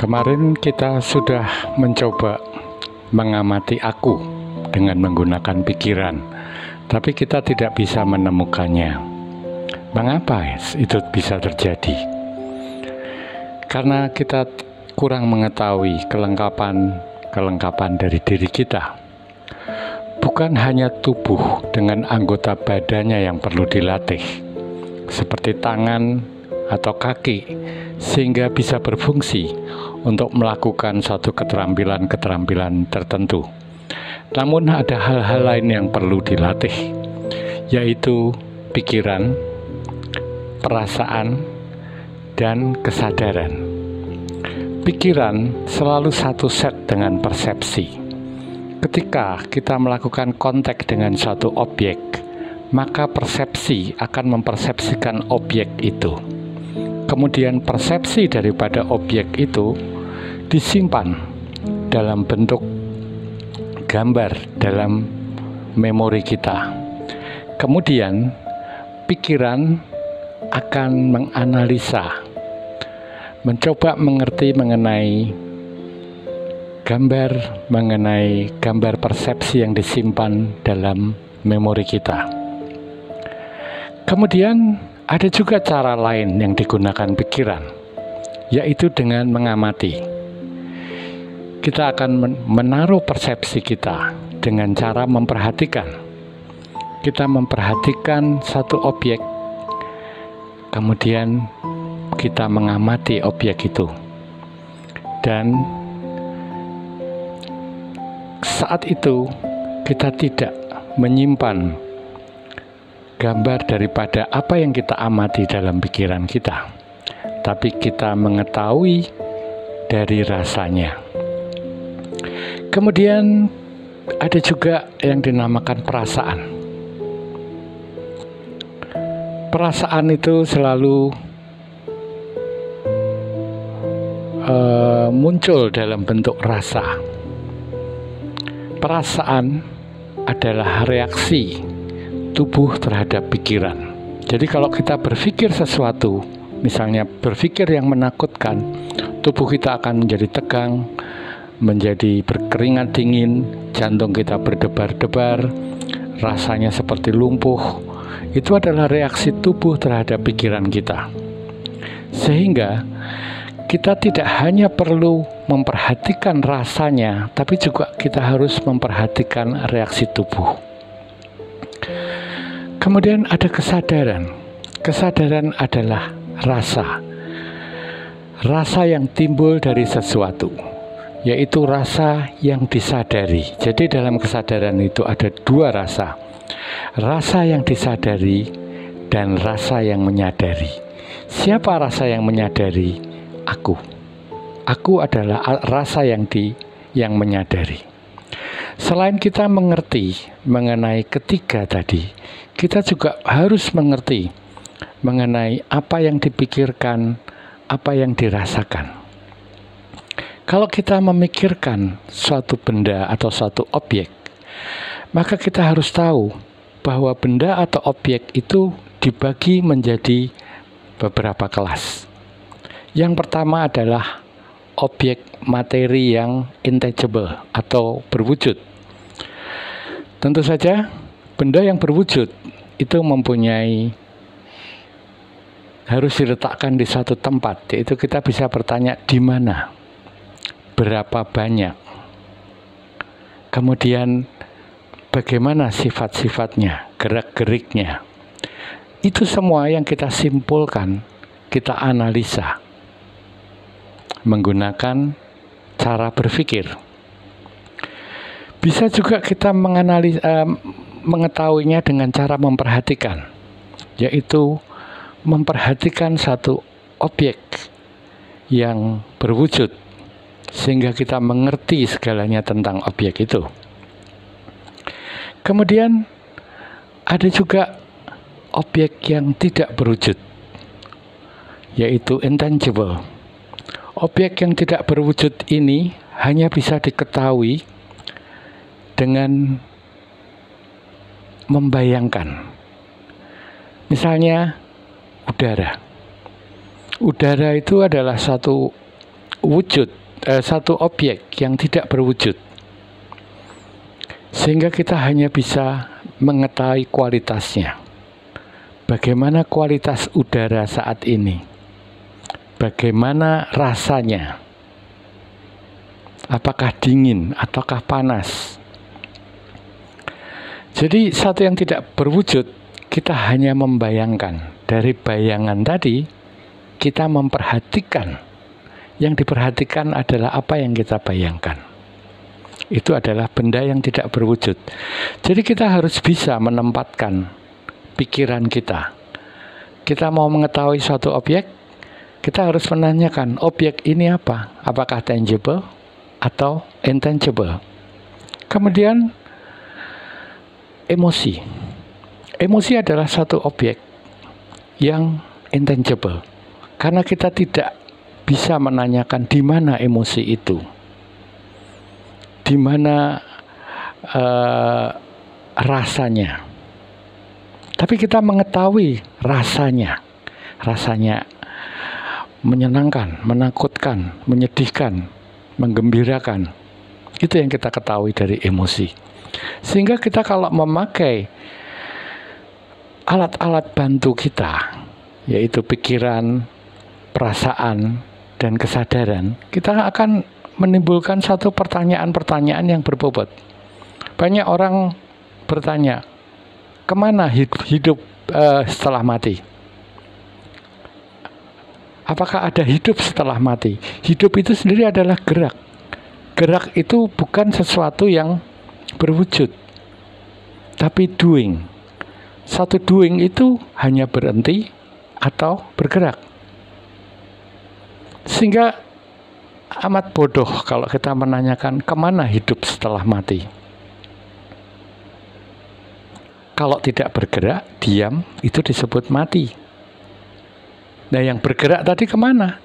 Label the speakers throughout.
Speaker 1: Kemarin kita sudah mencoba mengamati aku dengan menggunakan pikiran, tapi kita tidak bisa menemukannya. Mengapa itu bisa terjadi? Karena kita kurang mengetahui kelengkapan dari diri kita. Bukan hanya tubuh dengan anggota badannya yang perlu dilatih, seperti tangan atau kaki, sehingga bisa berfungsi untuk melakukan suatu keterampilan tertentu. Namun ada hal-hal lain yang perlu dilatih, yaitu pikiran, perasaan, dan kesadaran. Pikiran selalu satu set dengan persepsi. Ketika kita melakukan kontak dengan suatu objek, maka persepsi akan mempersepsikan objek itu. Kemudian persepsi daripada objek itu disimpan dalam bentuk gambar dalam memori kita. Kemudian pikiran akan menganalisa, mencoba mengerti mengenai gambar persepsi yang disimpan dalam memori kita. Kemudian ada juga cara lain yang digunakan pikiran, yaitu dengan mengamati. Kita akan menaruh persepsi kita dengan cara memperhatikan. Kita memperhatikan satu objek, kemudian kita mengamati objek itu. Dan saat itu kita tidak menyimpan gambar daripada apa yang kita amati dalam pikiran kita, tapi kita mengetahui dari rasanya. Kemudian ada juga yang dinamakan perasaan. Perasaan itu selalu muncul dalam bentuk rasa. Perasaan adalah reaksi tubuh terhadap pikiran. Jadi kalau kita berpikir sesuatu, misalnya berpikir yang menakutkan, tubuh kita akan menjadi tegang, menjadi berkeringat dingin, jantung kita berdebar-debar, rasanya seperti lumpuh. Itu adalah reaksi tubuh terhadap pikiran kita. Sehingga kita tidak hanya perlu memperhatikan rasanya, tapi juga kita harus memperhatikan reaksi tubuh. Kemudian ada kesadaran. Kesadaran adalah rasa. Rasa yang timbul dari sesuatu, yaitu rasa yang disadari. Jadi dalam kesadaran itu ada dua rasa. Rasa yang disadari dan rasa yang menyadari. Siapa rasa yang menyadari? Aku. Aku adalah rasa yang menyadari. Selain kita mengerti mengenai ketiga tadi, kita juga harus mengerti mengenai apa yang dipikirkan, apa yang dirasakan. Kalau kita memikirkan suatu benda atau suatu objek, maka kita harus tahu bahwa benda atau objek itu dibagi menjadi beberapa kelas. Yang pertama adalah objek materi yang intangible atau berwujud. Tentu saja benda yang berwujud itu harus diletakkan di suatu tempat, yaitu kita bisa bertanya di mana, berapa banyak, kemudian bagaimana sifat-sifatnya, gerak-geriknya. Itu semua yang kita simpulkan, kita analisa menggunakan cara berpikir. Bisa juga kita mengetahuinya dengan cara memperhatikan, yaitu memperhatikan satu objek yang berwujud sehingga kita mengerti segalanya tentang objek itu. Kemudian ada juga objek yang tidak berwujud, yaitu intangible. Objek yang tidak berwujud ini hanya bisa diketahui dengan membayangkan. Misalnya udara. Udara itu adalah satu wujud, satu objek yang tidak berwujud. Sehingga kita hanya bisa mengetahui kualitasnya. Bagaimana kualitas udara saat ini? Bagaimana rasanya? Apakah dingin ataukah panas? Jadi satu yang tidak berwujud, kita hanya membayangkan. Dari bayangan tadi, kita memperhatikan. Yang diperhatikan adalah apa yang kita bayangkan. Itu adalah benda yang tidak berwujud. Jadi kita harus bisa menempatkan pikiran kita. Kita mau mengetahui suatu objek, kita harus menanyakan, objek ini apa? Apakah tangible atau intangible? Kemudian emosi. Emosi adalah satu objek yang intangible. Karena kita tidak bisa menanyakan di mana emosi itu. Di mana rasanya. Tapi kita mengetahui rasanya. Rasanya menyenangkan, menakutkan, menyedihkan, menggembirakan. Itu yang kita ketahui dari emosi. Sehingga kita kalau memakai alat-alat bantu kita, yaitu pikiran, perasaan, dan kesadaran, kita akan menimbulkan satu pertanyaan-pertanyaan yang berbobot. Banyak orang bertanya, kemana hidup setelah mati? Apakah ada hidup setelah mati? Hidup itu sendiri adalah gerak. Gerak itu bukan sesuatu yang berwujud, tapi doing. Satu doing itu hanya berhenti atau bergerak. Sehingga amat bodoh kalau kita menanyakan kemana hidup setelah mati. Kalau tidak bergerak, diam, itu disebut mati. Nah, yang bergerak tadi kemana?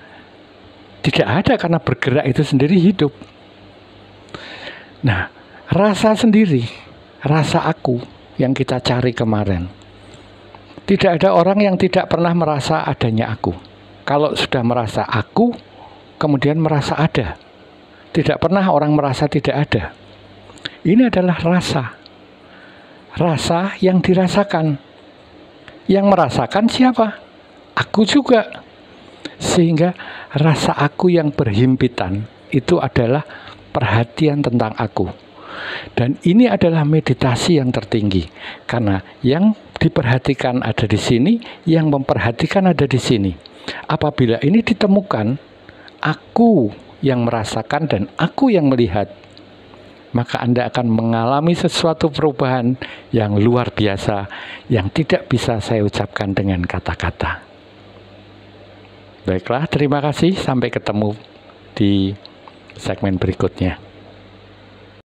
Speaker 1: Tidak ada, karena bergerak itu sendiri hidup. Nah, rasa sendiri, rasa aku yang kita cari kemarin. Tidak ada orang yang tidak pernah merasa adanya aku. Kalau sudah merasa aku, kemudian merasa ada. Tidak pernah orang merasa tidak ada. Ini adalah rasa. Rasa yang dirasakan. Yang merasakan siapa? Aku juga. Sehingga rasa aku yang berhimpitan itu adalah perhatian tentang aku. Dan ini adalah meditasi yang tertinggi. Karena yang diperhatikan ada di sini, yang memperhatikan ada di sini. Apabila ini ditemukan, aku yang merasakan dan aku yang melihat, maka Anda akan mengalami sesuatu perubahan yang luar biasa, yang tidak bisa saya ucapkan dengan kata-kata. Baiklah, terima kasih. Sampai ketemu di segmen berikutnya.